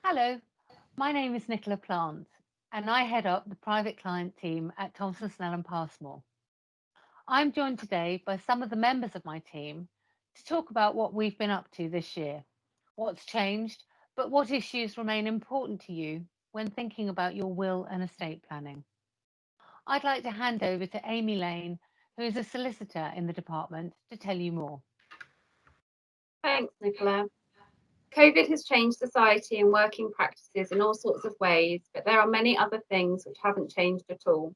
Hello, my name is Nicola Plant, and I head up the private client team at Thomson Snell and Passmore. I'm joined today by some of the members of my team to talk about what we've been up to this year, what's changed, but what issues remain important to you when thinking about your will and estate planning. I'd like to hand over to Amy Lane, who is a solicitor in the department, to tell you more. Thanks, Nicola. COVID has changed society and working practices in all sorts of ways, but there are many other things which haven't changed at all.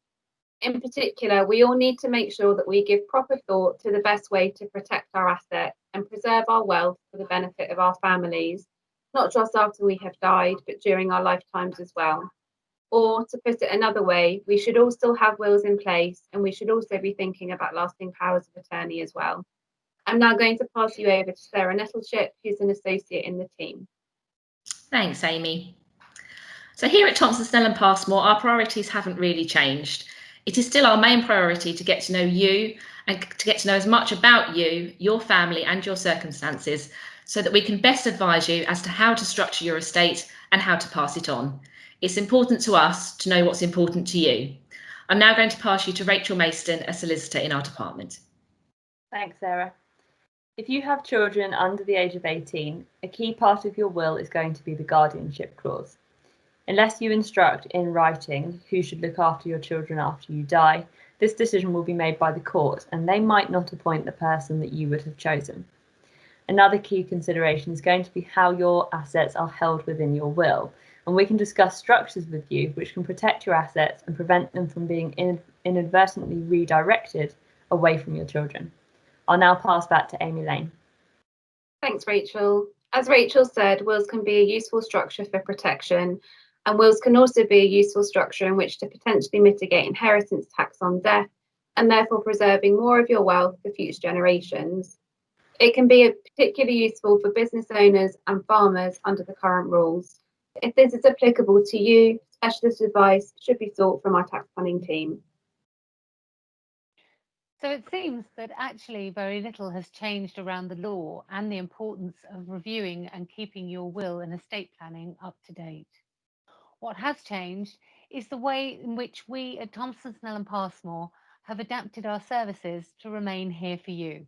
In particular, we all need to make sure that we give proper thought to the best way to protect our assets and preserve our wealth for the benefit of our families, not just after we have died, but during our lifetimes as well. Or, to put it another way, we should all still have wills in place, and we should also be thinking about lasting powers of attorney as well. I'm now going to pass you over to Sarah Nettleship, who's an associate in the team. Thanks, Amy. So here at Thomson Snell and Passmore, our priorities haven't really changed. It is still our main priority to get to know you and to get to know as much about you, your family and your circumstances so that we can best advise you as to how to structure your estate and how to pass it on. It's important to us to know what's important to you. I'm now going to pass you to Rachel Mayston, a solicitor in our department. Thanks, Sarah. If you have children under the age of 18, a key part of your will is going to be the guardianship clause. Unless you instruct in writing who should look after your children after you die, this decision will be made by the court and they might not appoint the person that you would have chosen. Another key consideration is going to be how your assets are held within your will, and we can discuss structures with you which can protect your assets and prevent them from being inadvertently redirected away from your children. I'll now pass back to Amy Lane. Thanks, Rachel. As Rachel said, wills can be a useful structure for protection, and wills can also be a useful structure in which to potentially mitigate inheritance tax on death and therefore preserving more of your wealth for future generations. It can be particularly useful for business owners and farmers under the current rules. If this is applicable to you, specialist advice should be sought from our tax planning team. So it seems that actually very little has changed around the law and the importance of reviewing and keeping your will and estate planning up to date. What has changed is the way in which we at Thomson Snell and Passmore have adapted our services to remain here for you.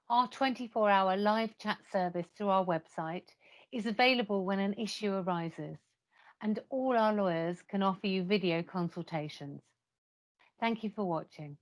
Our 24-hour live chat service through our website is available when an issue arises, and all our lawyers can offer you video consultations. Thank you for watching.